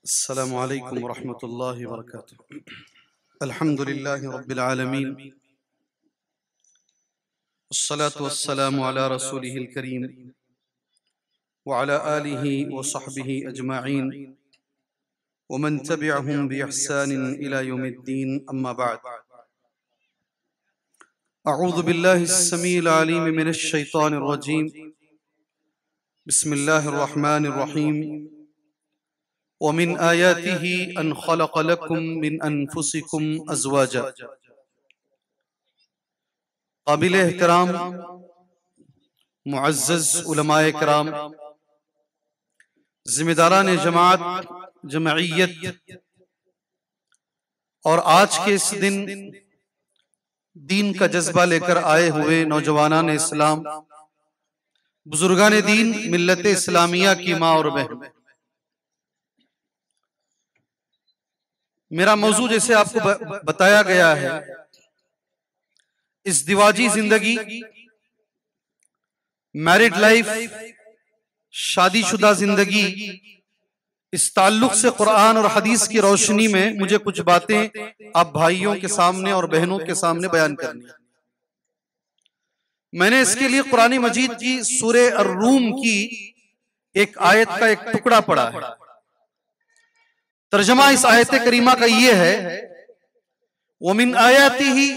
अस्सलामु अलैकुम वरहमतुल्लाहि वबरकातुह। अल्हम्दुलिल्लाहि रब्बिल आलमीन, अस्सलातु वस्सलामु अला रसूलिहिल करीम व अला आलिहि व सहबिहि अजमाइन व मन तबिअहुम बि इहसानिन इला यौमिद्दीन, अम्मा बाद। अऊज़ु बिल्लाहिस समीइल अलीम मिनश शैतानिर रजीम, बिस्मिल्लाहिर रहमानिर रहीम। वमिन आयातिही अन खलक़ लकुम मिन अनफुसिकुम अज़वाजा। काबिल एहतराम मुअज़्ज़ज़ उलमाए किराम, जिम्मेदारान जमात जमईयत और आज के इस दिन दीन का जज्बा लेकर आए हुए नौजवानान इस्लाम, बुजुर्गान दीन, मिल्लत इस्लामिया की माँ और बहन, मेरा मौजू जैसे आपको बताया गया है, इस दिवाजी जिंदगी, मैरिड लाइफ, शादीशुदा जिंदगी, इस ताल्लुक से कुरान और हदीस की रोशनी में मुझे कुछ बातें आप भाइयों के सामने और बहनों के सामने बयान करनी है। मैंने इसके लिए कुरान मजीद की सूरे अर्रूम की एक आयत का एक टुकड़ा पढ़ा है। तर्जमा इस आयत करीमा का ये है, वमिन आयातिही,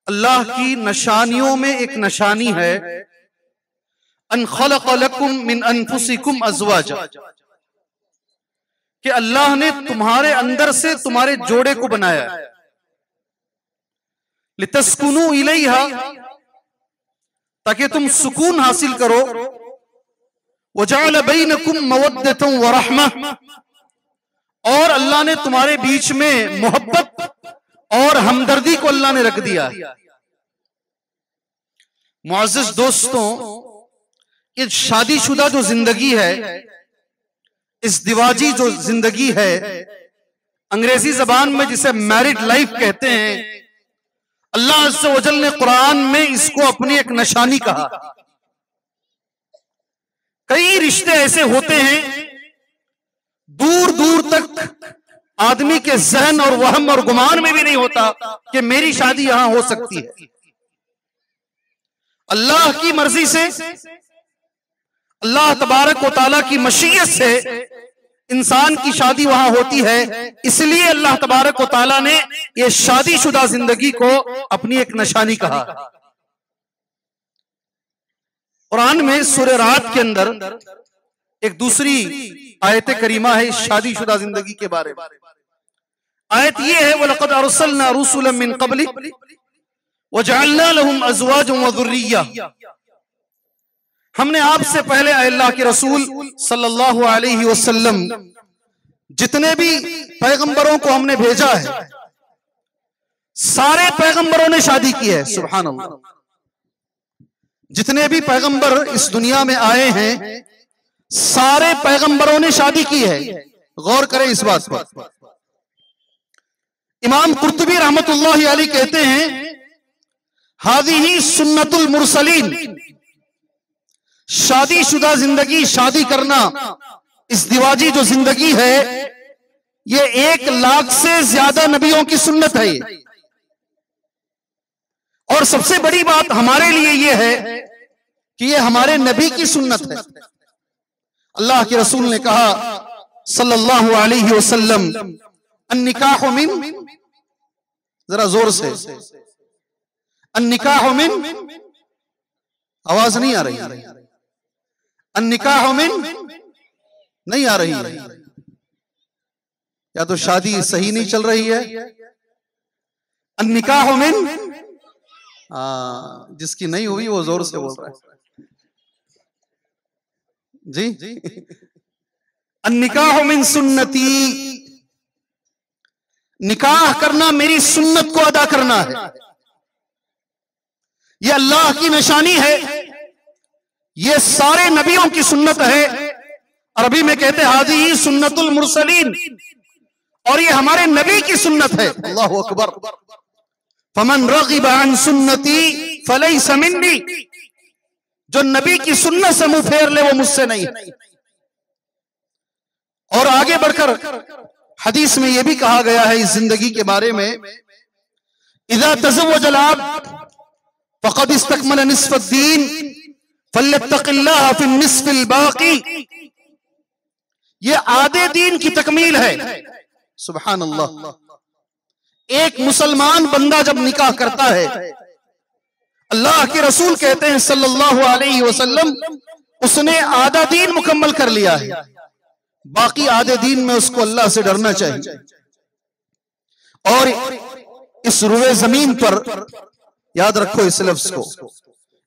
अल्लाह की निशानियों में एक निशानी है, अन खलक़ लकुम मिन अनफुसिकुम अज़वाजा, कि अल्लाह ने तुम्हारे अंदर से तुम्हारे जोड़े को बनाया है, लितस्कुनू इलैहा, ताकि तुम सुकून हासिल करो, वजअल बैनकुम मवद्दतन व रहमह, और अल्लाह ने तुम्हारे बीच में मोहब्बत और हमदर्दी को अल्लाह ने रख दिया है। मुअज़्ज़ज़ दोस्तों, ये शादीशुदा जो जिंदगी है, इस दिवाजी जो जिंदगी है, अंग्रेजी जबान में जिसे मैरिड लाइफ कहते हैं, अल्लाह अज़्ज़ व जल ने कुरान में इसको अपनी एक निशानी कहा। कई रिश्ते ऐसे होते हैं दूर दूर तक आदमी के जहन और वहम और गुमान में भी नहीं होता कि मेरी शादी यहां हो सकती है। अल्लाह की मर्जी से, अल्लाह तबारक व तआला की मशीयत से इंसान की शादी वहां होती है। इसलिए अल्लाह तबारक व तआला ने यह शादीशुदा जिंदगी को अपनी एक निशानी कहा। कुरान में सूरह रात के अंदर एक दूसरी आयत करीमा है इस शादीशुदा जिंदगी के बारे में। आयत ये है, वलक़द अरसलना रुसुलन मिन क़ब्लिक वजअलना लहुम अज़वाजन व ज़ुर्रिय्या, हमने आपसे पहले अल्लाह के रसूल सल्लल्लाहु अलैहि वसल्लम जितने भी पैगंबरों को हमने भेजा है, सारे पैगंबरों ने शादी की है। सुभान अल्लाह, जितने भी पैगंबर इस दुनिया में आए हैं, सारे पैगंबरों ने शादी की है। गौर करें इस बात पर। इमाम कुर्तुबी रहमतुल्लाहि अलैह कहते हैं, हादिही सुन्नतुल मुरसलीन, शादीशुदा जिंदगी, शादी करना, इस दिवाजी जो जिंदगी है, ये 1 लाख से ज्यादा नबियों की सुन्नत है। और सबसे बड़ी बात हमारे लिए ये है कि ये हमारे नबी की सुन्नत है। अल्लाह के रसूल ने कहा सल्लल्लाहु अलैहि वसल्लम, अन्निकाहु मिन, जरा जोर से, अन्निकाहु मिन, आवाज नहीं आ रही, अन्निकाहु मिन नहीं आ रही, या तो शादी सही नहीं चल रही है। अन्निकाहु मिन, जिसकी नहीं हुई वो जोर से बोल रहा है जी। अन्निकाहु मिन सुन्नती, निकाह करना मेरी सुन्नत को अदा करना है। यह अल्लाह की निशानी है, यह सारे नबियों की सुन्नत है। अरबी में कहते हैं हाज़िही सुन्नतुल मुरसलीन, और यह हमारे नबी की सुन्नत है। अल्लाहु अकबर। फमन रग़िब अन सुन्नती फलैसा मिन्नी, जो नबी की सुन्नत से मुंह फेर ले वो मुझसे नहीं है। और आगे आगे बढ़कर हदीस में यह भी कहा गया है इस जिंदगी के बारे में, इज़ा तज़व्वजल अब्द फ़क़द इस्तकमल निस्फ़द्दीन फ़ल्यत्तक़िल्लाह फ़िन्निस्फ़िल बाक़ी। ये आधे दीन की तकमील है। सुभान अल्लाह। एक मुसलमान बंदा जब निकाह करता है, अल्लाह के रसूल कहते हैं सल्लल्लाहु अलैहि वसल्लम, उसने आधा दीन मुकम्मल कर लिया है, बाकी आधे दीन में उसको अल्लाह से डरना चाहिए। और इस रुए जमीन पर, याद रखो इस लफ्ज को,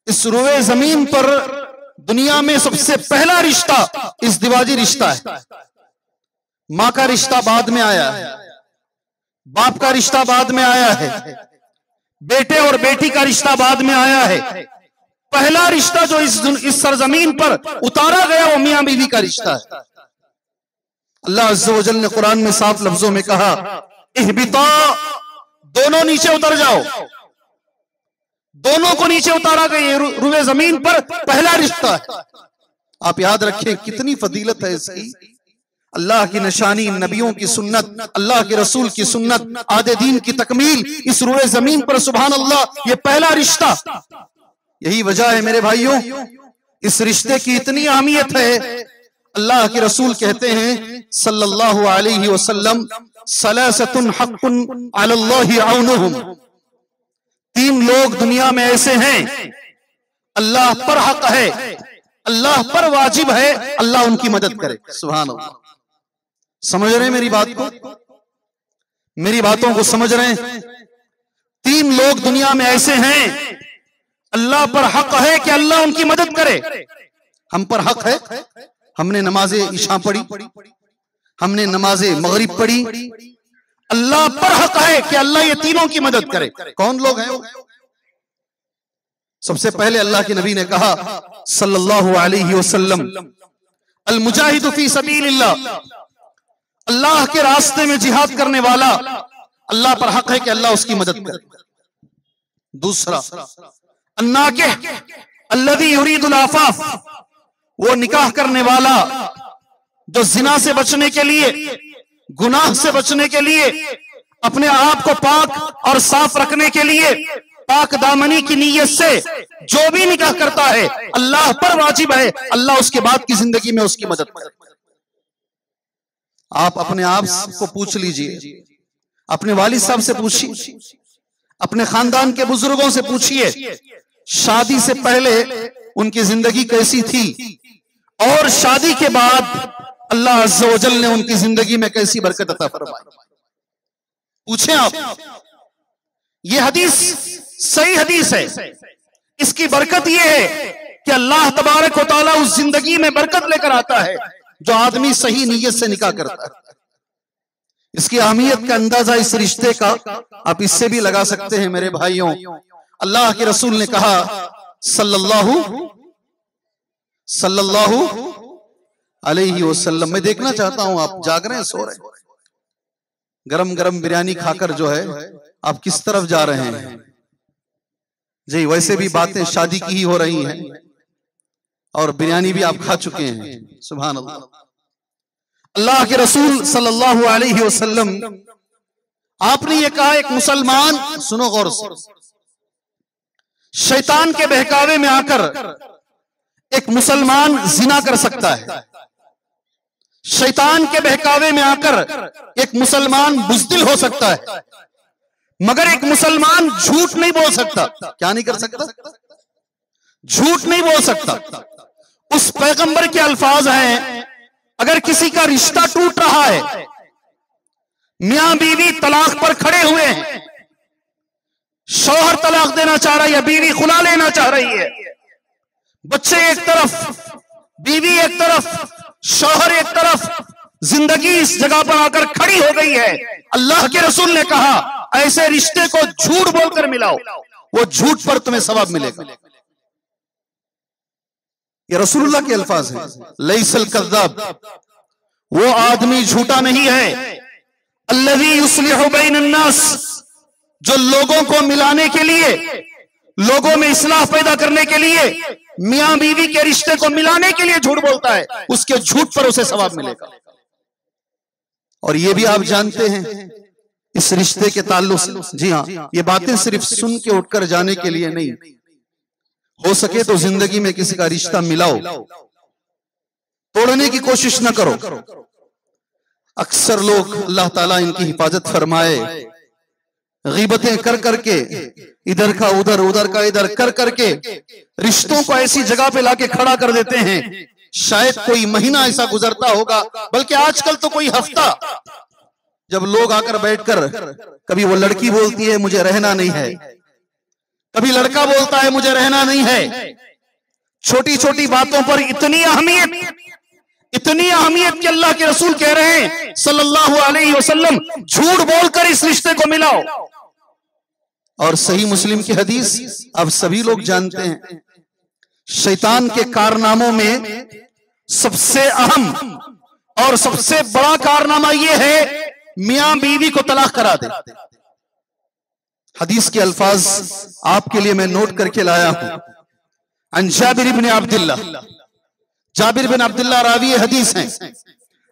इस रुए जमीन पर दुनिया में सबसे पहला रिश्ता इज़्दिवाजी रिश्ता है। माँ का रिश्ता बाद में आया है, बाप का रिश्ता बाद में आया है, बेटे और बेटी का रिश्ता बाद में आया है। पहला रिश्ता जो इस सरजमीन पर उतारा गया वो मियां बीवी का रिश्ता है। अल्लाह अज़्ज़ व जल ने कुरान में साफ लफ्जों में कहा, इहबिता, दोनों नीचे उतर जाओ। दोनों को नीचे उतारा गया, रुए जमीन पर पहला रिश्ता है। आप याद रखें कितनी फजीलत है इसकी। अल्लाह की निशानी, नबियों की सुन्नत, अल्लाह के रसूल की सुन्नत, आधे दीन की तकमील इस रुए जमीन पर, सुभान अल्लाह, ये पहला रिश्ता। यही वजह है मेरे भाइयों, इस रिश्ते की इतनी अहमियत है। अल्लाह के रसूल कहते हैं सल्लल्लाहु अलैहि वसल्लम, सलासतुन हक़्क़ुन अलल्लाहि औनुहुम। 3 लोग दुनिया में ऐसे हैं, अल्लाह पर हक है, अल्लाह पर वाजिब है अल्लाह उनकी मदद करे। सुभान अल्लाह। समझ रहे हैं मेरी बात को? मेरी बातों को समझ रहे हैं? 3 लोग दुनिया में ऐसे हैं, अल्लाह पर हक है कि अल्लाह उनकी मदद करे। हम पर हक है, हमने नमाज़े इशा पढ़ी, हमने नमाज़े मगरिब पढ़ी, अल्लाह पर हक है कि अल्लाह ये तीनों की मदद करे। कौन लोग हैं वो? सबसे पहले अल्लाह के नबी ने कहा सल्लल्लाहु अलैहि वसल्लम, अल मुजाहिदु फी सबीलिल्लाह, अल्लाह के रास्ते में जिहाद करने वाला अल्लाह पर हक है कि अल्लाह उसकी मदद करे। दूसरा, अन्नाकिह अल्लज़ी युरीदुल आफाफ, वो निकाह करने वाला जो जिना से बचने के लिए, गुनाह से बचने के लिए, अपने आप को पाक और साफ रखने के लिए, पाक दामनी की नीयत से जो भी निकाह करता है, अल्लाह पर वाजिब है अल्लाह उसके बाद की जिंदगी में उसकी मदद करे। आप अपने आप को पूछ लीजिए, अपने वालिद साहब से पूछिए, अपने खानदान के बुजुर्गों से पूछिए, शादी से पहले उनकी जिंदगी कैसी थी और शादी के बाद अल्लाह अज़्ज़ व जल ने उनकी जिंदगी में कैसी बरकत अता फरमाई। पूछें आप। ये हदीस सही हदीस है। इसकी बरकत यह है कि अल्लाह तबारक व तआला उस जिंदगी में बरकत लेकर आता है जो आदमी सही नीयत से निकाह करता है। इसकी अहमियत का अंदाजा इस रिश्ते का आप इससे भी लगा सकते हैं मेरे भाइयों। अल्लाह के रसूल ने कहा सल्लल्लाहु अलैहि वसल्लम, मैं देखना चाहता हूं आप जाग रहे हैं, सो रहे हैं, गरम गरम बिरयानी खाकर जो है आप किस तरफ जा रहे हैं जी। वैसे भी बातें शादी की ही हो रही हैं और बिरयानी भी आप खा चुके हैं। सुभान अल्लाह। अल्लाह के रसूल सल्लल्लाहु अलैहि वसल्लम, आपने ये कहा, एक मुसलमान, सुनो गौर से, शैतान के बहकावे में आकर एक मुसलमान जिना कर सकता है। शैतान के बहकावे में आकर एक मुसलमान बुज़दिल हो सकता है, मगर एक मुसलमान झूठ नहीं बोल सकता। क्या नहीं कर सकता? झूठ नहीं बोल सकता। उस पैगंबर के अल्फाज हैं, अगर किसी का रिश्ता टूट रहा है, मियां बीवी तलाक पर खड़े हुए हैं, शौहर तलाक देना चाह रहा है या बीवी खुला लेना चाह रही है, बच्चे एक तरफ, बीवी एक तरफ, शौहर एक तरफ, जिंदगी इस जगह पर आकर खड़ी हो गई है, अल्लाह के रसूल ने कहा ऐसे रिश्ते को झूठ बोलकर मिलाओ, वो झूठ पर तुम्हें सवाब मिलेगा। ये रसूलुल्लाह के अल्फाज हैं। लैसल कज़्ज़ाब, वो आदमी झूठा नहीं है, अल्लज़ी युस्लिहु बैनन नास, जो लोगों को मिलाने के लिए, लोगों में इस्लाह पैदा करने के लिए, मियां बीवी के रिश्ते को मिलाने के लिए झूठ बोलता है, उसके झूठ पर उसे सवाब मिलेगा। और ये भी आप जानते हैं इस रिश्ते के ताल्लुक से, जी हाँ, ये बातें सिर्फ सुन के उठकर जाने के लिए नहीं, हो सके तो जिंदगी में किसी का रिश्ता मिलाओ, तोड़ने की कोशिश न करो। अक्सर लोग, अल्लाह ताला इनकी हिफाजत फरमाए, गीबतें कर करके, इधर का उधर, उधर का इधर कर करके रिश्तों को ऐसी जगह पे लाके खड़ा कर देते हैं, शायद कोई महीना ऐसा गुजरता होगा, बल्कि आजकल तो कोई हफ्ता, जब लोग आकर बैठकर, कभी वो लड़की बोलती है मुझे रहना नहीं है, कभी लड़का बोलता है मुझे रहना नहीं है। छोटी छोटी बातों पर इतनी अहमियत कि अल्लाह के रसूल कह रहे हैं सल्लल्लाहु अलैहि वसल्लम, झूठ बोलकर इस रिश्ते को मिलाओ। और सही मुस्लिम की हदीस अब सभी लोग जानते हैं, शैतान के कारनामों में सबसे अहम और सबसे बड़ा कारनामा यह है मियां बीवी को तलाक करा दे। हदीस के अल्फाज आपके लिए मैं नोट करके लाया हूं। अन जाबिर इब्न अब्दुल्लाह, जाबिर बिन अब्दुल्लाह रावी हदीस हैं,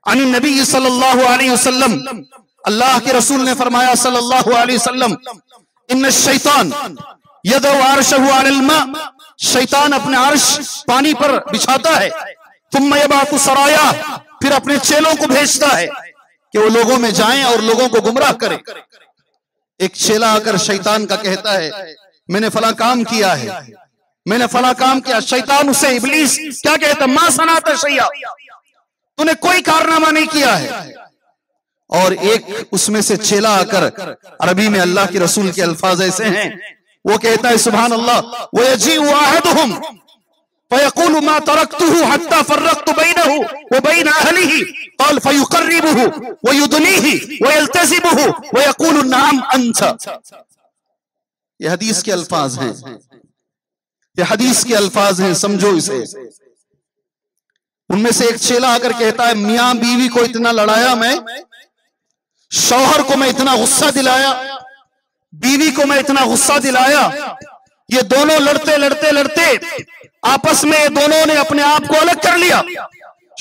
अन नबी सल्लल्लाहु अलैहि वसल्लम, अल्लाह के रसूल ने फरमाया सल्लल्लाहु अलैहि वसल्लम, इन्न शैतान यदउ अर्शहु अलल मा, शैतान अपने अर्श पानी पर बिछाता है, तुम यबातु सराया, फिर अपने चेलों को भेजता है कि वो लोगों में जाएं और लोगों को गुमराह करें। एक चेला आकर शैतान का कहता है मैंने फला काम किया है, मैंने फला काम किया। शैतान उसे, इब्लीस क्या कहता, मां सनाता शैया, तूने कोई कारनामा नहीं किया है। और एक उसमें से चेला आकर, अरबी में अल्लाह के रसूल के अल्फाज ऐसे हैं, वो कहता है सुभान अल्लाह, वो यजीउ अहदुहुम फयक़ूलु मा तरक्तुहु हत्ता फर्रक़तु बैनहु व बैन अहलिही क़ाल फयुक़र्रिबुहु व युदनीही व यल्तज़िमुहु व यक़ूलु नअम अंत। ये हदीस के अल्फाज हैं, ये हदीस के अल्फाज हैं, समझो इसे। उनमें से एक चेला आकर कहता है मियां बीवी को इतना लड़ाया मैं, शौहर को मैं इतना गुस्सा दिलाया, बीवी को मैं इतना गुस्सा दिलाया, ये दोनों लड़ते लड़ते लड़ते आपस में दोनों ने अपने आप को अलग कर लिया,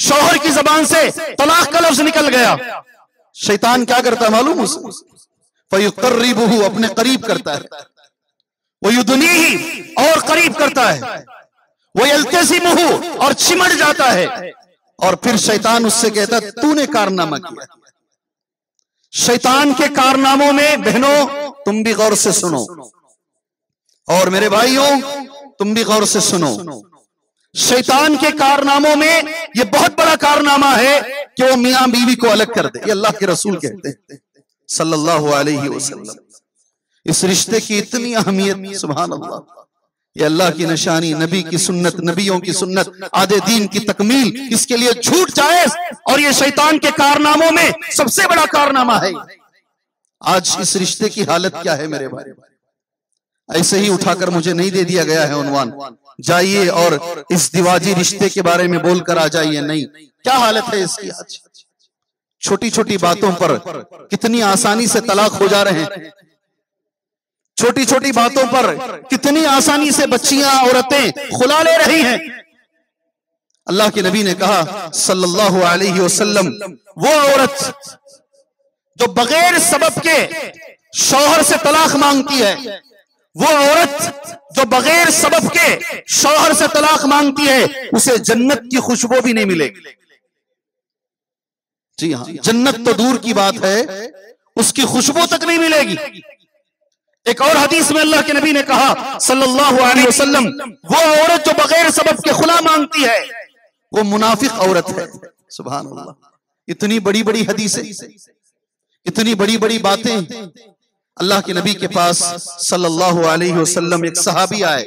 शौहर की जबान से तलाक का लफ्ज निकल गया। शैतान क्या करता है मालूम, फयुक़र्रिबुहु, अपने करीब करता है, वो युदनीही, और करीब करता है, वो यल्तज़िमुहु, और चिमट जाता है, और फिर शैतान उससे कहता है तूने कारनामा किया। शैतान के कारनामों में बहनों तुम भी गौर से सुनो, और मेरे भाइयों तुम भी गौर से सुनो, शैतान के कारनामों में यह बहुत बड़ा कारनामा है कि वो मियां बीवी को अलग कर दे। ये अल्लाह के रसूल कहते हैं सल्लल्लाहु अलैहि वसल्लम। इस रिश्ते की इतनी अहमियत, सुभान अल्लाह, ये अल्लाह की निशानी, नबी की सुन्नत, नबियों की सुन्नत, आधे दीन की तकमील, इसके लिए झूठ जायज, और ये शैतान के कारनामों में सबसे बड़ा कारनामा है। आज इस रिश्ते की हालत क्या है मेरे भाई, ऐसे ही उठाकर मुझे नहीं दे दिया गया है उन्वान, जाइए और इस दिवाजी रिश्ते के बारे में बोलकर आ जाइए, नहीं, क्या हालत है इसकी। आज छोटी छोटी बातों पर कितनी आसानी से तलाक हो जा रहे हैं, छोटी छोटी बातों पर कितनी आसानी से बच्चियां, औरतें खुला ले रही हैं। अल्लाह के नबी ने कहा सल्लल्लाहु अलैहि वसल्लम, वो औरत जो बगैर सबब के शौहर से तलाक मांगती है, वो औरत जो बगैर सबब के शौहर से तलाक मांगती है, उसे जन्नत की खुशबू भी नहीं मिलेगी। जी हाँ, जन्नत तो दूर की बात है, उसकी खुशबू तक नहीं मिलेगी। एक और हदीस में अल्लाह के नबी ने कहा सल्लल्लाहु अलैहि वसल्लम, वो औरत जो बगैर सबब के खुला मांगती है वो मुनाफिक औरत है। सुभान अल्लाह, इतनी बड़ी बड़ी हदीसें, इतनी बड़ी बड़ी बातें। अल्लाह के नबी के पास सल्लल्लाहु अलैहि वसल्लम एक सहाबी आए,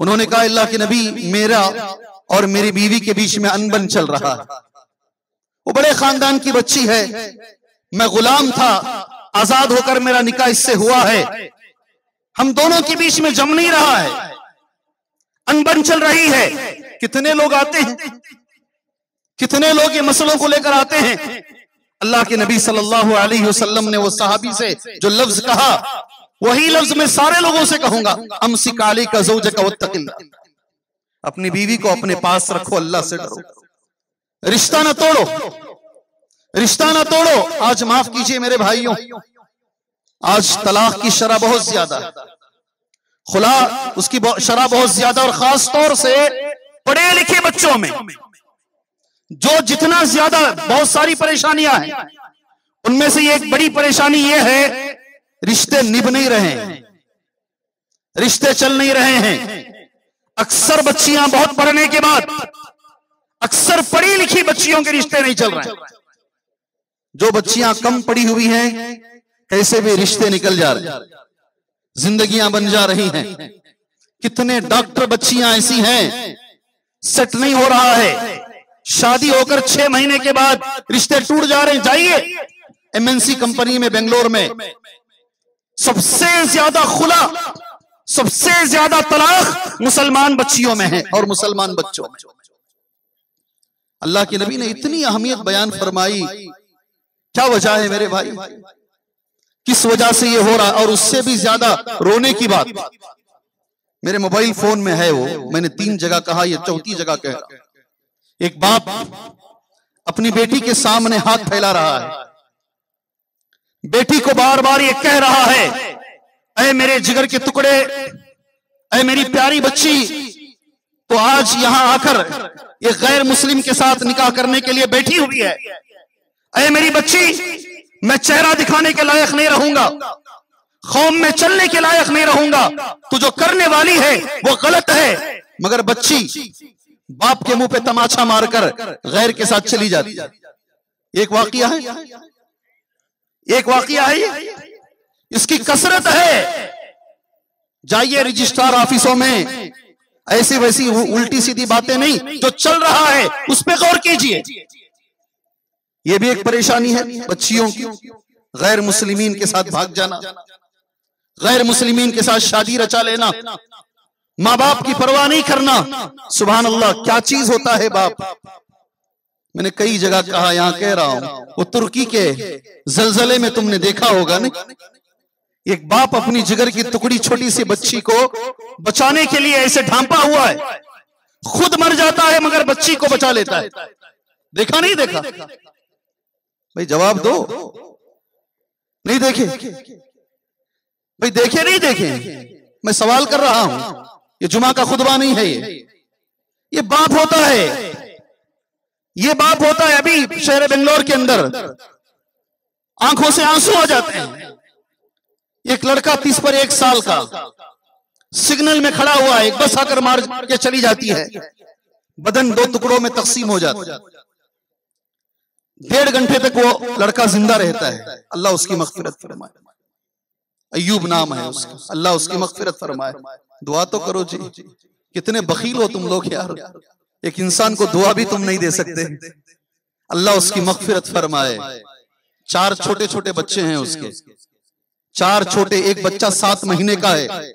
उन्होंने कहा अल्लाह के नबी, मेरा और मेरी बीवी के बीच में अनबन चल रहा है, वो बड़े खानदान की बच्ची है, मैं गुलाम था, आजाद होकर मेरा निकाह इससे हुआ है, हम दोनों के बीच में जम नहीं रहा है, अनबन चल रही है। कितने लोग आते हैं, कितने लोग ये मसलों को लेकर आते हैं। अल्लाह के नबी सल्लल्लाहु अलैहि वसल्लम ने वो सहाबी से जो लफ्ज कहा, वही लफ्ज मैं सारे लोगों से कहूंगा, अमसिक अलैका ज़ौजका वत्तक़िल्लाह, अपनी बीवी को अपने पास रखो, अल्लाह से डरो, रिश्ता ना तोड़ो। रिश्ता ना तोड़ो। आज माफ कीजिए मेरे भाइयों, आज तलाक की शरह बहुत ज्यादा है, खुला उसकी शरह बहुत ज्यादा, और खास तौर से पढ़े लिखे बच्चों में जो जितना ज्यादा बहुत सारी परेशानियां हैं, उनमें से एक बड़ी परेशानी यह है रिश्ते निभ नहीं रहे हैं, रिश्ते चल नहीं रहे हैं। अक्सर बच्चियां बहुत पढ़ने के बाद, अक्सर पढ़ी लिखी बच्चियों के रिश्ते नहीं चल रहे हैं। जो बच्चियां कम पढ़ी हुई हैं कैसे भी रिश्ते निकल जा रहे हैं, जिंदगियां बन जा रही हैं। कितने डॉक्टर बच्चियां ऐसी हैं सेट नहीं हो रहा है, शादी होकर 6 महीने के बाद रिश्ते टूट जा रहे हैं। जाइए एमएनसी कंपनी में बेंगलोर में सबसे ज्यादा खुला, सबसे ज्यादा तलाक मुसलमान बच्चियों में है और मुसलमान बच्चों में। अल्लाह के नबी ने इतनी अहमियत बयान फरमाई, क्या वजह है मेरे भाई, किस वजह से ये हो रहा। और उससे भी ज्यादा रोने की बात मेरे मोबाइल फोन में है, वो मैंने 3 जगह कहा, ये 4थी जगह कह रहा। एक बाप अपनी बेटी के सामने हाथ फैला रहा है, बेटी को बार बार ये कह रहा है, ऐ मेरे जिगर के टुकड़े, ऐ मेरी प्यारी बच्ची, तो आज यहां आकर ये गैर मुस्लिम के साथ निकाह करने के लिए बैठी हुई है। ऐ मेरी बच्ची, मैं चेहरा दिखाने के लायक नहीं रहूंगा, कौम में चलने के लायक नहीं रहूंगा, तू जो करने वाली है वो गलत है। मगर बच्ची बाप के मुंह पे तमाचा मारकर गैर के साथ चली जाती है। एक वाकया है, एक वाकया है, इसकी कसरत है। जाइए रजिस्ट्रार ऑफिसों में, ऐसी वैसी उल्टी सीधी बातें नहीं, जो चल रहा है उस पर गौर कीजिए। यह भी एक परेशानी है बच्चियों की, गैर मुस्लिमीन के साथ भाग जाना, गैर मुस्लिमीन के साथ शादी रचा लेना, माँ बाप की परवाह नहीं करना। सुभान अल्लाह, क्या चीज होता है बाप। मैंने कई जगह कहा, यहां कह रहा हूं, वो तुर्की के जलजले में तुमने देखा होगा ना, एक बाप अपनी जिगर की टुकड़ी छोटी सी बच्ची को बचाने के लिए ऐसे ढांपा हुआ है, खुद मर जाता है मगर बच्ची को बचा लेता है। देखा नहीं देखा भाई, जवाब दो। नहीं देखे भाई, देखे नहीं देखे, मैं सवाल कर रहा हूं, ये जुमा का खुतबा नहीं है, ये बाप होता है, ये बाप होता है। अभी शहर बेंगलोर के अंदर आंखों से आंसू आ जाते हैं। एक लड़का 30 पर 1 साल का सिग्नल में खड़ा हुआ है, एक बस आकर मार के चली जाती है, बदन 2 टुकड़ों में तकसीम हो जाता है। 1.5 घंटे तक वो लड़का जिंदा रहता है। अल्लाह उसकी मगफिरत फरमाए। अय्यूब नाम है उसका, अल्लाह उसकी मगफिरत फरमाए। दुआ तो करो जी, कितने बखील हो तुम लोग यार, एक इंसान को दुआ भी तुम नहीं दे सकते। अल्लाह उसकी मगफिरत फरमाए। 4 छोटे छोटे बच्चे हैं उसके, 4 छोटे, एक बच्चा 7 महीने का है।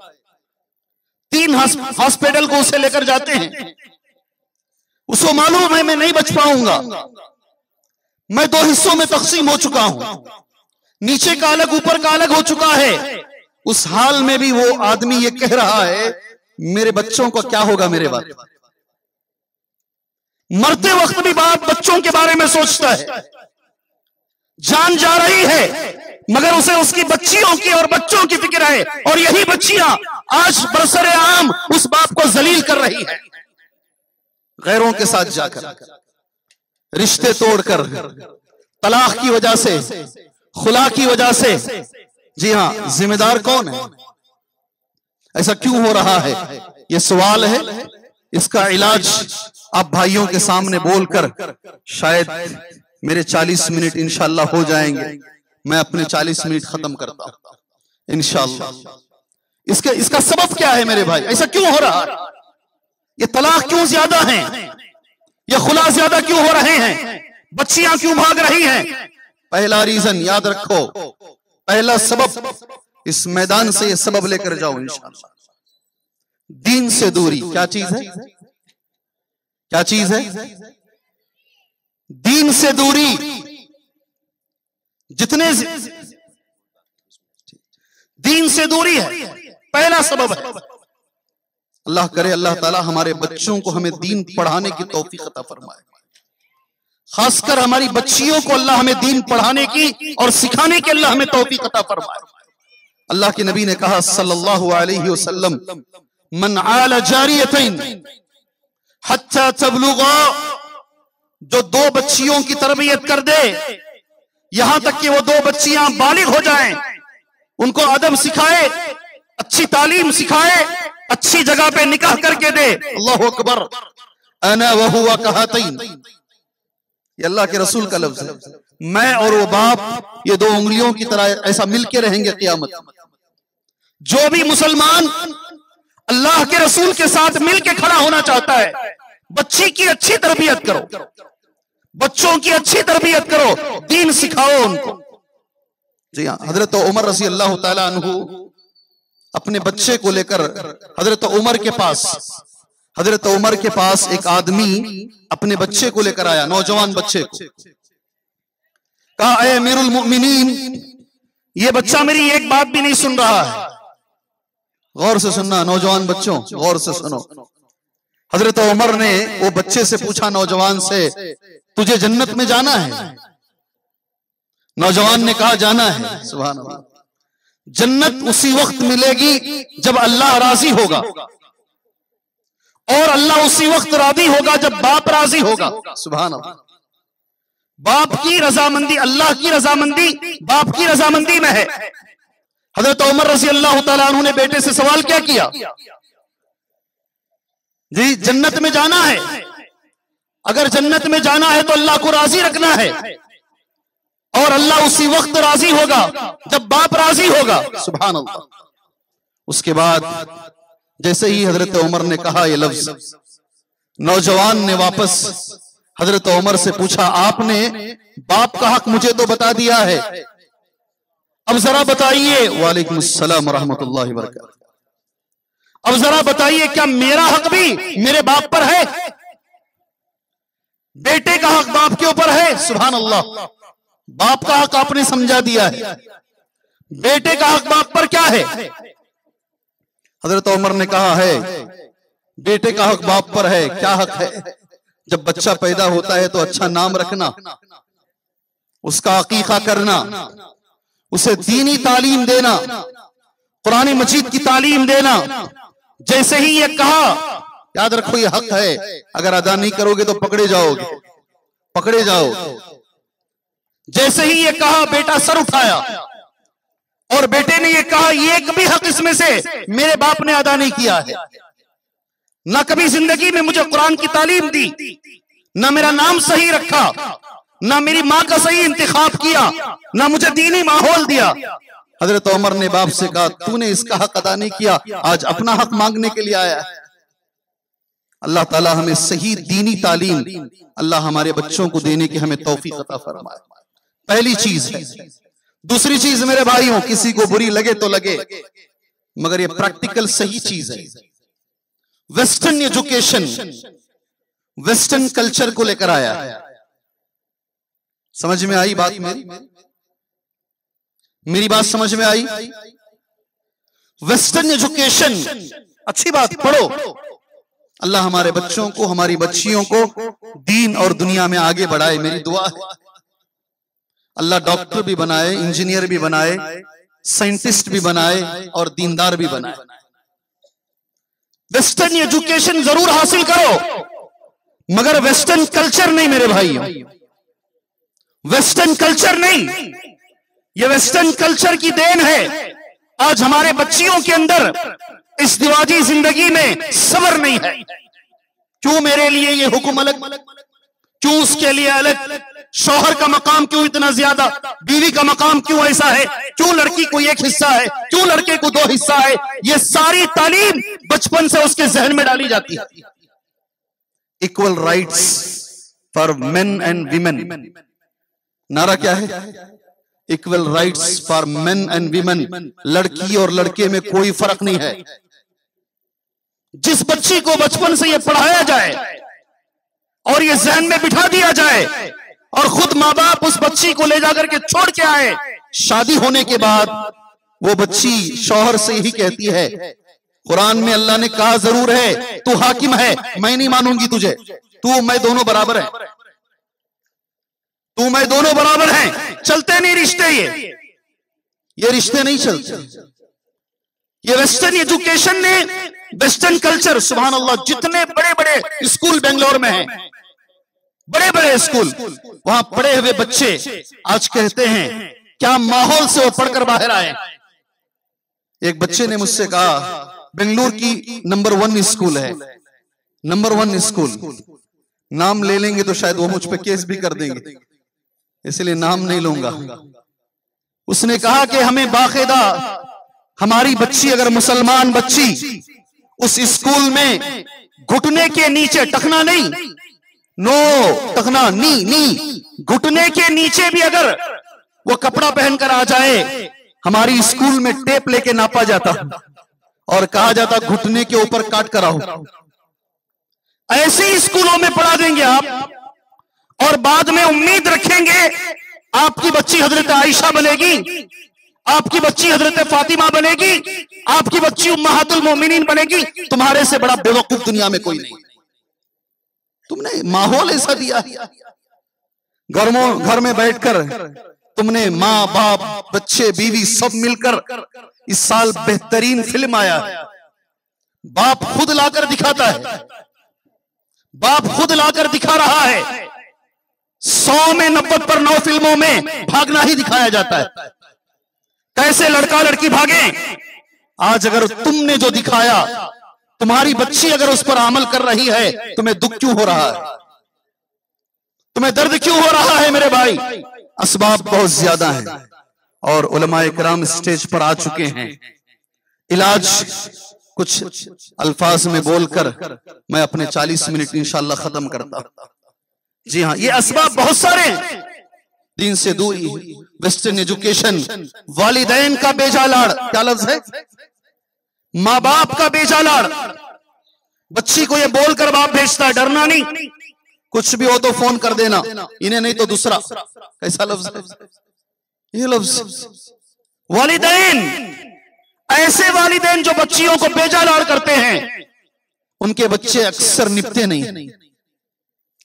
3 हॉस्पिटल को उसे लेकर जाते हैं, उसको मालूम है मैं नहीं बच पाऊंगा, मैं 2 हिस्सों में तकसीम हो चुका हूं, नीचे का अलग ऊपर का अलग हो चुका है। उस हाल में भी वो आदमी ये कह रहा है, मेरे बच्चों को क्या होगा मेरे बाद। मरते वक्त भी बाप बच्चों के बारे में सोचता है। जान जा रही है मगर उसे उसकी बच्चियों की और बच्चों की फिक्र है, और यही बच्चियां आज बरसरे आम उस बाप को जलील कर रही है। गैरों के साथ जाकर, रिश्ते तोड़कर, तलाक की वजह से, खुला की वजह से। जी हां, जिम्मेदार कौन है? ऐसा क्यों हो रहा है? यह सवाल है। इसका इलाज आप भाइयों के सामने बोलकर शायद मेरे 40 मिनट इंशाअल्लाह हो जाएंगे। मैं अपने 40 मिनट खत्म करता हूं इंशाअल्लाह। इसका सबब क्या है मेरे भाई? ऐसा क्यों हो रहा है? ये तलाक क्यों ज्यादा है? ये खुला ज्यादा क्यों हो रहे हैं? बच्चियां क्यों भाग रही हैं? पहला रीजन याद रखो, पहला सबब, इस मैदान से ये सबब लेकर जाओ इंशाअल्लाह। दीन से दूरी। क्या चीज है? क्या चीज है? दीन से दूरी। जितने दीन से दूरी है, पहला सबब है। अल्लाह करे अल्लाह ताला हमारे बच्चों को हमें दीन पढ़ाने की तौफीक अता फरमाए। खासकर हमारी बच्चियों को अल्लाह हमें दीन पढ़ाने की और सिखाने की अल्लाह हमें तौफीक अता फरमाए। अल्लाह के नबी ने कहा सल्लल्लाहु अलैहि वसल्लम, मन आला जारियतैन हत्ता तबलुगा, जो दो बच्चियों की तरबियत कर दे यहां तक कि वो दो बच्चियां बालिग हो जाएं, उनको अदब सिखाए, अच्छी तालीम सिखाए, अच्छी जगह पे निकाह करके दे। अल्लाहु अकबर। अना व हुवा कहतैन, ये अल्लाह के रसूल का लफ्ज है। मैं और वो बाप ये दो उंगलियों की तरह ऐसा मिलके रहेंगे क़यामत। जो भी मुसलमान अल्लाह के रसूल के साथ मिलके खड़ा होना चाहता है, बच्ची की अच्छी तरबियत करो, बच्चों की अच्छी तरबियत करो, दीन सिखाओ उनको। जी हाँ, हजरत उमर रज़ी अल्लाह ताला अन्हु अपने बच्चे को लेकर हजरत उमर के पास एक आदमी अपने बच्चे को लेकर आया, नौजवान बच्चे को। कहा, ऐ अमीरुल मोमिनीन, ये बच्चा मेरी एक बात भी नहीं सुन रहा है। गौर से सुनना नौजवान बच्चों, गौर से सुनो। हजरत उमर ने वो बच्चे से पूछा, नौजवान से, तुझे जन्नत में जाना है? नौजवान ने कहा, जाना है। सुभान अल्लाह। जन्नत उसी वक्त मिलेगी जब अल्लाह राजी होगा, और अल्लाह उसी वक्त राजी होगा जब बाप राजी होगा। सुभान अल्लाह। बाप की रजामंदी, अल्लाह की रजामंदी बाप की रजामंदी में है। हजरत उमर रज़ी अल्लाह तआला अन्हु ने बेटे से सवाल क्या किया? जी, जन्नत में जाना है, अगर जन्नत में जाना है तो अल्लाह को राजी रखना है, और अल्लाह उसी वक्त राजी होगा जब बाप राजी होगा। सुभान अल्लाह। उसके बाद जैसे ही हजरत उमर ने कहा ये लफ्ज, नौजवान ने वापस हजरत उमर से पूछा, आपने बाप का हक मुझे तो बता दिया है, अब जरा बताइए। वालेकुम अस्सलाम रहमतुल्लाहि व बरकातहू। अब जरा बताइए, क्या मेरा हक भी मेरे बाप पर है? बेटे का हक बाप के ऊपर है। सुभान अल्लाह। बाप का हक आपने समझा दिया है, बेटे का हक बाप पर क्या है? हजरत उमर ने कहा है, बेटे का हक बाप पर है। क्या हक है? जब बच्चा पैदा होता है तो अच्छा नाम रखना, उसका अकीका करना, उसे दीनी तालीम देना, कुरान मजीद की तालीम देना। जैसे ही ये कहा, याद रखो ये हक है, अगर अदा नहीं करोगे तो पकड़े जाओगे, पकड़े जाओगे। जैसे ही ये कहा, बेटा सर उठाया, और बेटे ने ये कहा, एक भी हक इसमें से मेरे बाप ने अदा नहीं किया है। ना कभी जिंदगी में मुझे कुरान की तालीम दी, ना मेरा नाम सही रखा, ना मेरी माँ का सही इंतखाब किया, ना मुझे दीनी माहौल दिया। हजरत उमर ने बाप से कहा, तूने इसका हक अदा नहीं किया, आज अपना हक मांगने के लिए आया है। अल्लाह ताला हमें सही दीनी तालीम अल्लाह हमारे बच्चों को देने की हमें तौफीक अता फरमाए। पहली चीज है। दूसरी चीज मेरे भाइयों, किसी को बुरी लगे तो लगे, मगर ये प्रैक्टिकल सही चीज है। वेस्टर्न एजुकेशन वेस्टर्न कल्चर को लेकर आया है। समझ में आई बात मेरी बात समझ में आई? वेस्टर्न एजुकेशन, अच्छी बात, पढ़ो। अल्लाह हमारे बच्चों को, हमारी बच्चियों को दीन और दुनिया में आगे बढ़ाए, मेरी दुआ है। अल्लाह डॉक्टर भी बनाए, इंजीनियर भी बनाए, साइंटिस्ट भी बनाए, और दीनदार भी बनाए। वेस्टर्न एजुकेशन जरूर हासिल करो, मगर वेस्टर्न कल्चर नहीं मेरे भाइयों, वेस्टर्न कल्चर नहीं। ये वेस्टर्न कल्चर की देन है। आज हमारे बच्चियों के अंदर इस दिवाजी जिंदगी में सब्र नहीं है। क्यों मेरे लिए ये हुक्म अलग, क्यों उसके लिए अलग? शौहर का मकाम क्यों इतना ज्यादा? बीवी का मकाम क्यों ऐसा है? क्यों लड़की को एक हिस्सा है, क्यों लड़के को दो हिस्सा है? ये सारी तालीम बचपन से उसके जहन में डाली जाती है। Equal rights for main and women, नारा क्या है? Equal rights for main and women. लड़की और लड़के में कोई फर्क नहीं है। जिस बच्ची को बचपन से ये पढ़ाया जाए और ये जहन में बिठा दिया जाए, और खुद माँ बाप उस बच्ची को ले जाकर के छोड़ के आए, शादी होने के बाद वो बच्ची शौहर से ही कहती है, कुरान में अल्लाह ने कहा जरूर है तू हाकिम है, मैं नहीं मानूंगी तुझे, तू मैं दोनों बराबर है। तू मैं दोनों बराबर हैं, चलते नहीं रिश्ते। ये रिश्ते नहीं चलते। ये वेस्टर्न एजुकेशन ने, वेस्टर्न कल्चर, सुभान अल्लाह, जितने बड़े बड़े स्कूल बेंगलोर में हैं, बड़े बड़े स्कूल, वहां पढ़े हुए बच्चे आज कहते हैं क्या माहौल से वो पढ़कर बाहर आए। एक बच्चे ने मुझसे कहा बेंगलोर की नंबर 1 स्कूल है, नंबर 1 स्कूल, नाम ले लेंगे तो शायद वो मुझ पे केस भी कर देंगे, इसलिए नाम नहीं लूंगा। उसने कहा कि हमें बाकायदा हमारी बच्ची, अगर मुसलमान बच्ची उस स्कूल में घुटने के नीचे, टखना नहीं, नो टखना, नी, घुटने के नीचे भी अगर वो कपड़ा पहनकर आ जाए, हमारी स्कूल में टेप लेके नापा जाता और कहा जाता घुटने के ऊपर काट कर आओ। ऐसे ही स्कूलों में पढ़ा देंगे आप, और बाद में उम्मीद रखेंगे आपकी बच्ची हजरत आयशा बनेगी, आपकी बच्ची हजरत फातिमा बनेगी, आपकी बच्ची उम्महातुल मोमिनीन बनेगी। तुम्हारे से बड़ा बेवकूफ दुनिया में कोई नहीं। तुमने माहौल ऐसा दिया, घर में बैठकर तुमने माँ बाप बच्चे बीवी सब मिलकर, इस साल बेहतरीन फिल्म आया है, बाप खुद लाकर दिखाता है, बाप खुद लाकर दिखा रहा है। 100 में 90 पर 9 फिल्मों में भागना ही दिखाया जाता है, कैसे लड़का लड़की भागे। आज अगर तुमने जो दिखाया, तुम्हारी बच्ची अगर उस पर अमल कर रही है, तुम्हें दुख क्यों हो रहा है, तुम्हें दर्द क्यों हो रहा है मेरे भाई? असबाब बहुत ज्यादा हैं और उलमाए किराम स्टेज पर आ चुके हैं। इलाज कुछ अल्फाज में बोलकर मैं अपने 40 मिनट इंशाअल्लाह खत्म करता हूं। जी हाँ, ये असबाब बहुत सारे हैं। दीन से दूरी, वेस्टर्न एजुकेशन, वालिदैन का बेजा लाड़, क्या लफ्ज है, माँ बाप का बेजा लाड़। बच्ची को ये बोलकर बाप भेजता है, डरना नहीं, कुछ भी हो तो फोन कर देना, इन्हें नहीं तो दूसरा। कैसा लफ्ज है ये लफ्ज? वालिदैन, ऐसे वालिदैन जो बच्चियों को बेजा लाड़ करते हैं, उनके बच्चे अक्सर निपटे नहीं,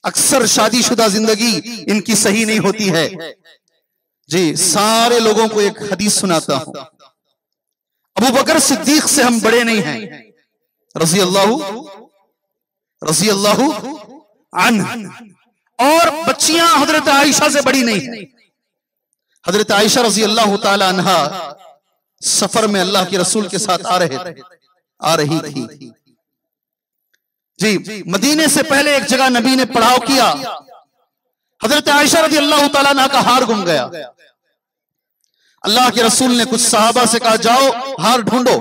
अक्सर शादीशुदा जिंदगी इनकी सही नहीं होती है। जी, सारे लोगों को एक हदीस सुनाता हूं। अबू बकर सिद्दीक से हम बड़े नहीं हैं, रज़ी अल्लाहु अन्हु, और बच्चियां हजरत आयशा से बड़ी नहीं है। हजरत आयशा रज़ी अल्लाहु ताला अन्हा सफर में अल्लाह के रसूल के साथ आ रही थी। जी, मदीने से पहले एक जगह नबी ने पड़ाव किया, हजरत आयशा रज़ी अल्लाहु ताला अन्हा का हार गुम गया। अल्लाह के रसूल ने कुछ सहाबा से कहा, जाओ हार ढूंढो।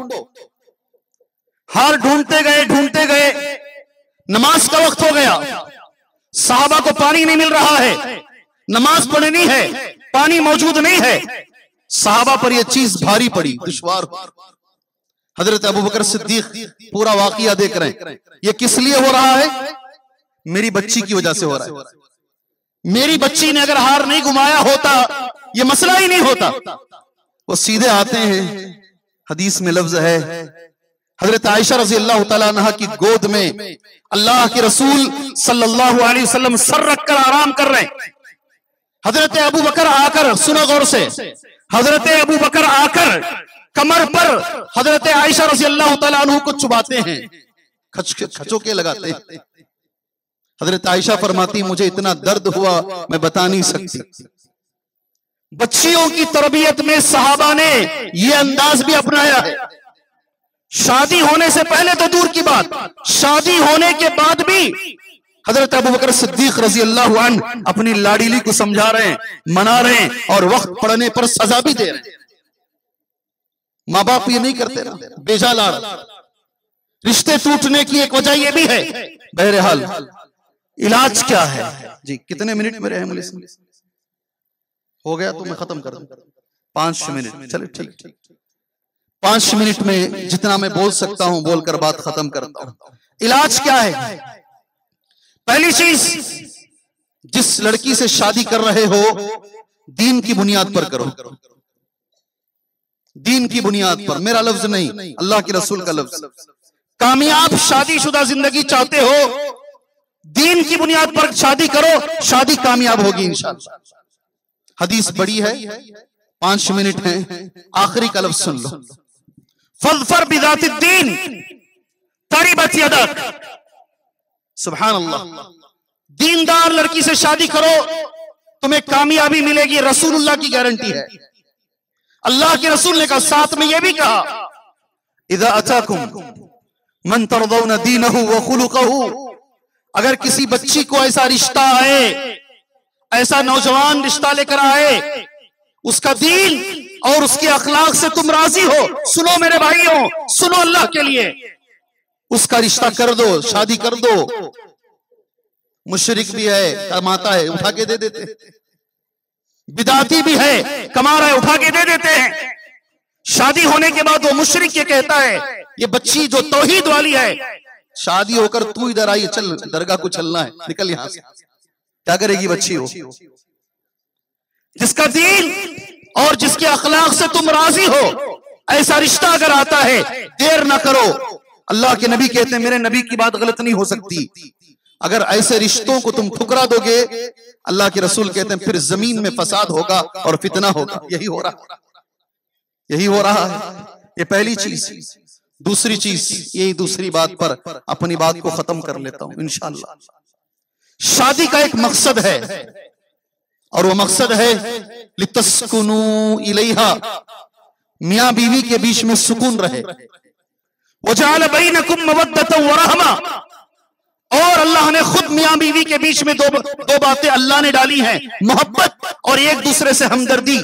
हार ढूंढते गए, नमाज का वक्त हो गया, सहाबा को पानी नहीं मिल रहा है, नमाज पढ़नी है, पानी मौजूद नहीं है। सहाबा पर यह चीज भारी पड़ी, दुश्वार। हजरत अबू बकर सिद्दीक पूरा वाकया देख रहे हैं, ये किस लिए हो रहा है? मेरी बच्ची की वजह से हो रहा है। मेरी बच्ची ने अगर हार नहीं घुमाया होता, ये मसला ही नहीं होता। वो सीधे आते हैं, हदीस में लफ्ज है, हजरत आयशा रज़ी अल्लाह ताला अन्हा की गोद में अल्लाह के रसूल सल्लल्लाहु अलैहि वसल्लम सर रखकर आराम कर रहे हैं। हजरत अबू बकर आकर, सुनो गौर से, हजरत अबू बकर आकर कमर पर हजरत आयशा रज़ी अल्लाह ताला अन्हा को चुबाते हैं, खचोके लगाते हैं। हजरत आयशा फरमाती, मुझे इतना दर्द हुआ मैं बता नहीं सकती। बच्चियों की तरबियत में सहाबा ने यह अंदाज भी अपनाया है। शादी होने से पहले तो दूर की बात, शादी होने के बाद भी हजरत अबू बकर सिद्दीक रज़ी अल्लाहु अन्हु अपनी लाडीली को समझा रहे हैं, मना रहे हैं, और वक्त पड़ने पर सजा भी दे रहे हैं। माँ बाप ये नहीं करते ना, बेजा लाड़। रिश्ते टूटने की एक वजह यह भी है। बहरहाल इलाज क्या है? जी, कितने मिनट में रहे? हो गया तो मैं खत्म कर दूं, 5 मिनट। चलो ठीक, 5 मिनट में जितना मैं बोल सकता हूं बोलकर बात खत्म करता हूं। इलाज क्या है? पहली चीज, जिस लड़की से शादी कर रहे हो, दीन की बुनियाद पर करो। दीन की बुनियाद पर, मेरा लफ्ज नहीं, अल्लाह के रसूल का लफ्ज। कामयाब शादीशुदा जिंदगी चाहते हो, दीन की बुनियाद पर शादी करो, शादी कामयाब होगी इंशाअल्लाह। हदीस बड़ी है, 5 मिनट है, आखिरी का लफ्ज सुन लो। फज़फर बिज़ातिद्दीन तरिबत यदक। सुभान अल्लाह। दीनदार लड़की से शादी करो, तुम्हें कामयाबी मिलेगी, रसूलुल्लाह की गारंटी है। अल्लाह के रसूल ने कहा, साथ में यह भी कहा, इज़ा अताकुम मन तरदौना दीनहु व खुलुकहु, अगर किसी बच्ची को ऐसा रिश्ता आए, ऐसा नौजवान रिश्ता लेकर आए, उसका दीन और उसके अखलाक से तुम राजी हो, सुनो मेरे भाइयों, सुनो अल्लाह के लिए, उसका रिश्ता कर दो, शादी कर दो। मुशरिक भी है, कमाता है, उठा के दे देते हैं। बिदाती भी है, कमा रहा है, उठा के दे देते हैं। शादी होने के बाद वो मुशरिक ये कहता है, ये बच्ची जो तौहीद वाली है, शादी होकर तू इधर आई, चल दरगाह को चलना है, निकल यहां से। क्या करेगी बच्ची हो? जिसका दीन और जिसके अखलाक से तुम राजी हो, ऐसा रिश्ता अगर आता है, देर ना करो। अल्लाह के नबी कहते हैं, मेरे नबी की बात गलत नहीं हो सकती। अगर ऐसे रिश्तों को तुम ठुकरा दोगे, अल्लाह के रसूल कहते हैं, फिर जमीन में फसाद होगा और फितना होगा। यही हो रहा है। ये पहली चीज। दूसरी चीज, यही दूसरी बात पर अपनी बात को खत्म कर लेता हूं इंशाअल्लाह। शादी का एक मकसद है, और वो मकसद है लितस्कुनू इलैहा, मियां बीवी के बीच में सुकून रहे। वजअल बैनकुम मवद्दतन व रहमा, और अल्लाह ने खुद मियां बीवी के बीच में दो बातें अल्लाह ने डाली हैं, मोहब्बत और एक दूसरे से हमदर्दी।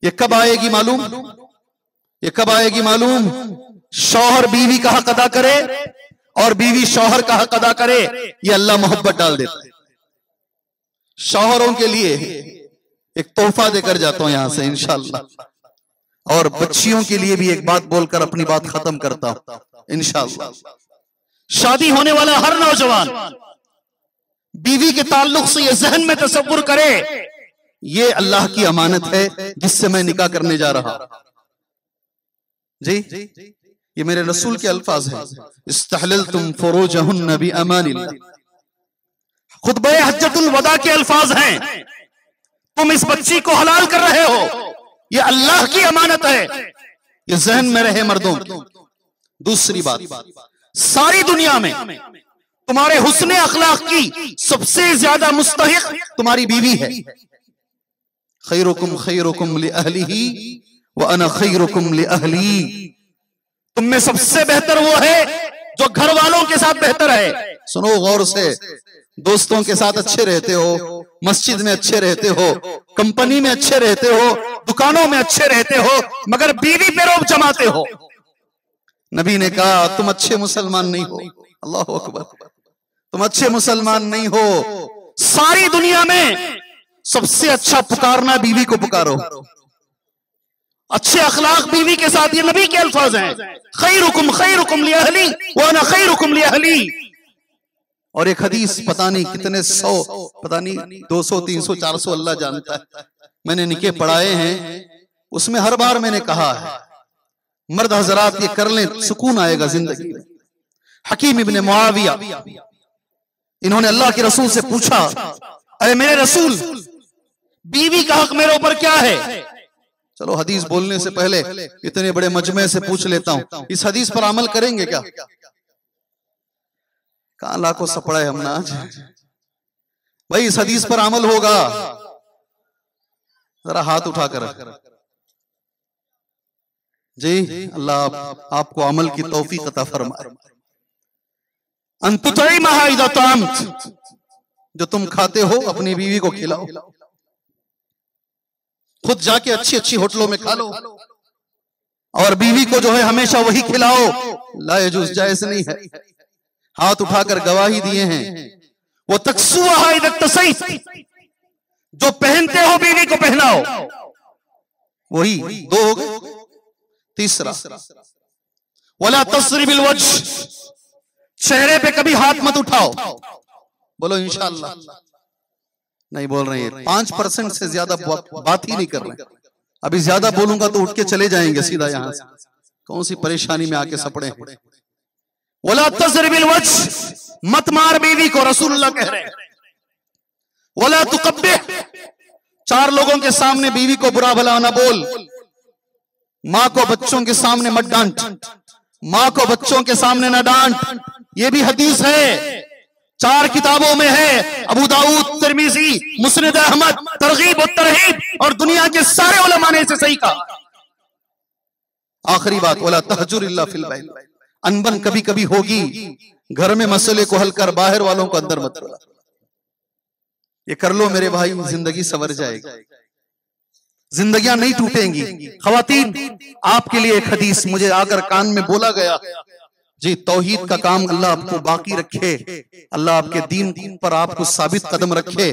ये कब आएगी मालूम? ये कब आएगी मालूम? शौहर बीवी का हक अदा करे और बीवी शौहर का हक अदा करे, ये अल्लाह मोहब्बत डाल देता है। शौहरों के लिए एक तोहफा देकर जाता हूं यहां से इंशाअल्लाह, और बच्चियों के लिए भी एक बात बोलकर अपनी बात खत्म करता हूं इंशाअल्लाह। शादी होने वाला हर नौजवान बीवी के ताल्लुक से ये जहन में तसव्वुर करे, ये अल्लाह की अमानत है जिससे मैं निकाह करने जा रहा हूं। जी, ये मेरे रसूल के अल्फाज हैं, इस्तहललतुम फुरूजहुन्न बिअमानिल्लाह। खुतबे हज्जतुल वदा के अल्फाज हैं, तुम इस बच्ची को हलाल कर रहे हो, ये अल्लाह की अमानत है, ये जहन में रहे मर्दों। दूसरी बात, सारी दुनिया में तुम्हारे हुस्ने अखलाक की सबसे ज्यादा मुस्तहिक तुम्हारी बीवी है। खैरुकुम खैरुकुम लिअहलिही व अना खैरुकुम लिअहली। तुम में सबसे बेहतर वो है जो घर वालों के साथ बेहतर है। सुनो गौर से, दोस्तों के साथ अच्छे रहते हो, मस्जिद में अच्छे रहते हो, कंपनी में अच्छे रहते हो, दुकानों में अच्छे रहते हो, मगर बीवी पे रोब जमाते हो। नबी ने कहा, तुम अच्छे मुसलमान नहीं हो। अल्लाह अकबर, तुम अच्छे मुसलमान नहीं हो। सारी दुनिया में सबसे अच्छा पुकारना बीवी को पुकारो, अच्छे अखलाक बीवी के साथ। ये नबी के अल्फाज हैं, खैरुकुम खैरुकुम लिअहली व अना खैरुकुम लिअहली। और एक हदीस, पता नहीं कितने सौ, पता नहीं 200 300 400 अल्लाह जानता है, मैंने निके पढ़ाए हैं, उसमें हर बार मैंने कहा है, मर्द हजरात ये कर लें, सुकून आएगा जिंदगी में। हकीम इब्ने मुआविया, इन्होंने अल्लाह के रसूल से पूछा, अरे मेरे रसूल, बीवी का हक मेरे ऊपर क्या है? चलो हदीस बोलने से पहले इतने बड़े मजमे से पूछ लेता हूं, इस हदीस पर अमल करेंगे क्या? कहां लाखों सपड़ा है हमने आज भाई, इस हदीस पर अमल होगा? जरा हाथ उठाकर जी, अल्लाह आपको अमल की तौफीक अता फरमाए। अंतुतईमहा इज़ा तअमत, जो तुम खाते हो अपनी बीवी को खिलाओ, खुद जाके अच्छी अच्छी होटलों में खा लो, और बीवी को जो है हमेशा वही खिलाओ। ला यजूज़, जायज़ नहीं है। हाथ उठाकर गवाही दिए हैं, वो तक्सुहा इज़ा तसैत, जो पहनते हो बीवी को पहनाओ। वही दो हो गए। तीसरा, वला तस्रिबिल वज्ह, चेहरे पे कभी हाथ मत उठाओ। बोलो इंशाअल्लाह। नहीं बोल रहे हैं, 5% से ज्यादा बात ही नहीं कर रहे। अभी ज्यादा बोलूंगा तो उठ के चले जाएंगे सीधा यहां से, कौन सी परेशानी में आके सपड़े हैं। वला तस्रिबिल वज्ह, मत मार बीवी को, रसूलुल्लाह कह रहे हैं। वला तुकब्बिह, चार लोगों के सामने बीवी को बुरा भला ना बोल, माँ को बच्चों के सामने मत डांट, माँ को बच्चों के सामने ना डांट। ये भी हदीस है, 4 किताबों में है, अबू दाऊद, तिरमिजी, मुस्नद अहमद, तरगीब और तरहीब, और दुनिया के सारे उलमा ने इसे सही कहा। आखिरी बात, वला तहजुर इल्ला फिल बैत, अनबन कभी कभी होगी, घर में मसले को हल कर, बाहर वालों को अंदर मत बुला। ये कर लो मेरे भाई, जिंदगी संवर जाएगी, जिंदगियां नहीं टूटेंगी। खवातीन, आपके लिए एक हदीस मुझे आकर कान में बोला गया जी, तौहीद का काम अल्लाह आपको बाकी रखे, अल्लाह आपके दीन पर आपको साबित कदम रखे,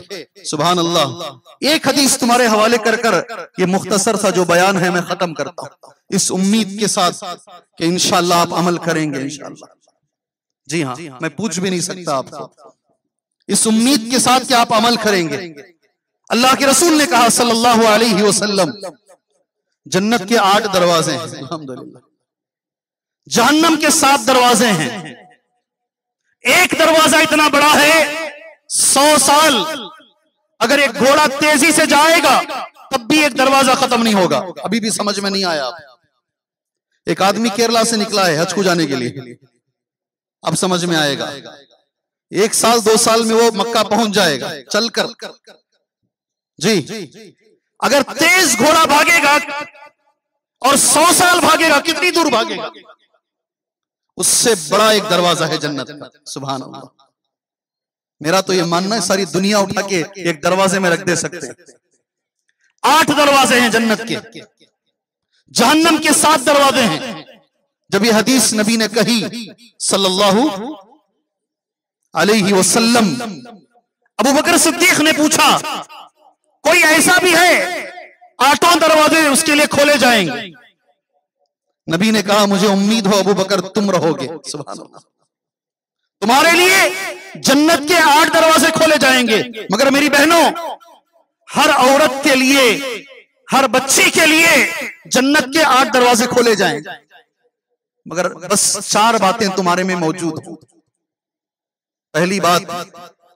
सुभान अल्लाह। एक हदीस तुम्हारे हवाले कर कर ये मुख्तसर सा जो बयान है मैं खत्म करता हूं, इस उम्मीद के साथ कि इंशाअल्लाह आप अमल करेंगे इंशाअल्लाह। जी हाँ, मैं पूछ भी नहीं सकता आपको, इस उम्मीद के साथ कि आप अमल करेंगे। अल्लाह के रसूल ने कहा सल्लल्लाहु अलैहि वसल्लम, जन्नत के 8 दरवाजे हैं, अल्हम्दुलिल्लाह, जहन्नम के 7 दरवाजे हैं। एक दरवाजा इतना बड़ा है, 100 साल अगर एक घोड़ा तेजी से जाएगा तब भी एक दरवाजा खत्म नहीं होगा। अभी भी समझ में नहीं आया? एक आदमी केरला से निकला है हज को जाने के लिए, अब समझ में आएगा। 1 साल 2 साल में वो मक्का पहुंच जाएगा चलकर। जी, अगर तेज घोड़ा भागेगा और 100 साल भागेगा, कितनी दूर भागेगा? उससे बड़ा एक दरवाजा है जन्नत का, सुभान अल्लाह। मेरा तो ये मानना है सारी दुनिया उठा के एक दरवाजे में रख दे सकते हैं। 8 दरवाजे हैं जन्नत के, जहन्नम के 7 दरवाजे हैं। जब ये हदीस नबी ने कही सल्लल्लाहु अलैहि वसल्लम, अबू बकर सिद्दीक ने पूछा, कोई ऐसा भी है 8 दरवाजे उसके लिए खोले जाएंगे? नबी ने कहा, मुझे उम्मीद हो अबू बकर तुम रहोगे, सुभान अल्लाह, तुम्हारे लिए जन्नत के 8 दरवाजे खोले जाएंगे। मगर मेरी बहनों, हर औरत के लिए, हर बच्ची के लिए जन्नत के 8 दरवाजे खोले जाएंगे, मगर बस 4 बातें तुम्हारे में मौजूद हो। पहली बात,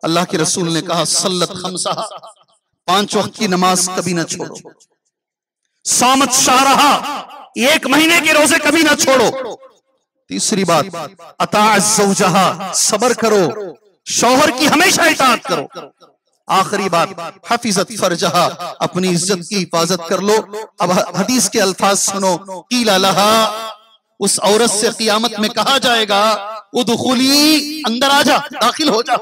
अल्लाह के रसूल ने कहा, सल्लत खमसा, 5 वक्त की नमाज कभी ना छोड़ो। सामत शाहरहा, 1 महीने के रोजे कभी ना छोड़ो। तीसरी बात, अताअ ज़ौजहा, सब्र करो, शौहर की हमेशा इताअत करो। आखिरी बात, हफिजत फरजहा, अपनी इज्जत की हिफाजत कर लो। अब हदीस के अल्फाज सुनो, कीला लहा, उस औरत से क़यामत में कहा जाएगा, उदखुली, अंदर आ जा, दाखिल हो जा,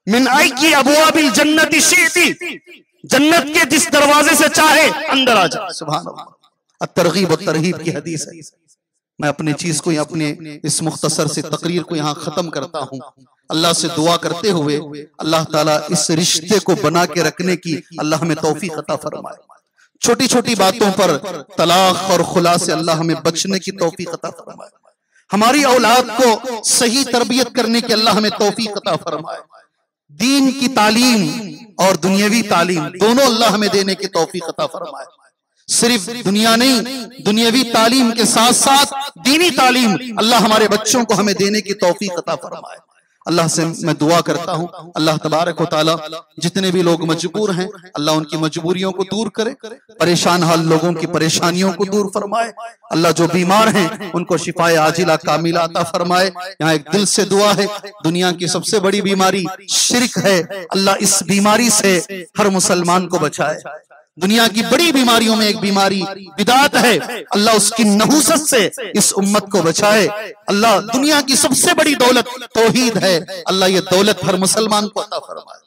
मिन आई अबवाबिल जन्नति शिअति, जन्नत के जिस दरवाजे से चाहे अंदर आ जा, सुभान अल्लाह। तरगीब और तरहीब की हदीस है। मैं अपनी चीज को, अपने इस मुख्तसर से तकरीर को यहाँ खत्म करता हूँ, अल्लाह से दुआ करते हुए अल्लाह ताला इस रिश्ते को बना के रखने की अल्लाह हमें तौफीक अता फरमाए। छोटी छोटी बातों पर, तलाक और खुला से अल्लाह हमें बचने की तौफीक अता फरमाए। हमारी औलाद को सही तरबियत करने की अल्लाह हमें तौफीक अता फरमाए। दीन की तालीम और दुनियावी तालीम दोनों अल्लाह हमें देने की तौफीक अता फरमाए। सिर्फ दुनिया नहीं, दुनियावी तालीम के साथ साथ दीनी तालीम अल्लाह हमारे बच्चों को हमें देने की तौफीक अता फरमाए। अल्लाह से मैं दुआ करता हूँ, अल्लाह तबारक व तआला जितने भी लोग मजबूर हैं, अल्लाह उनकी मजबूरियों को दूर करे, परेशान हाल लोगों की परेशानियों को दूर फरमाए। अल्लाह जो बीमार हैं उनको शिफाए आजिला कामिला अता फरमाए। यहाँ एक दिल से दुआ है, दुनिया की सबसे बड़ी बीमारी शिर्क है, अल्लाह इस बीमारी से हर मुसलमान को बचाए। दुनिया की बड़ी बीमारियों में एक बीमारी बिदात है, अल्लाह उसकी नहुसत से इस उम्मत को बचाए। अल्लाह दुनिया की सबसे बड़ी दौलत तौहीद है, अल्लाह ये दौलत हर मुसलमान को अता फरमाए।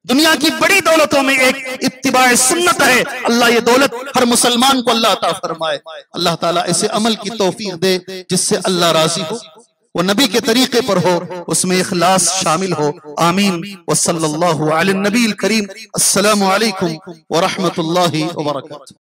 दुनिया की बड़ी दौलतों में एक इत्तिबाए सुन्नत है, अल्लाह ये दौलत हर मुसलमान को अल्लाह अता फरमाए। अल्लाह ताला ऐसे अमल की तौफीक दे जिससे अल्लाह राजी हो, वो नबी के तरीके पर हो, उसमें इखलास शामिल हो। आमीन। वसल्लल्लाहु अला नबील करीम। अस्सलामु अलैकुम व रहमतुल्लाहि व बरकातुहू।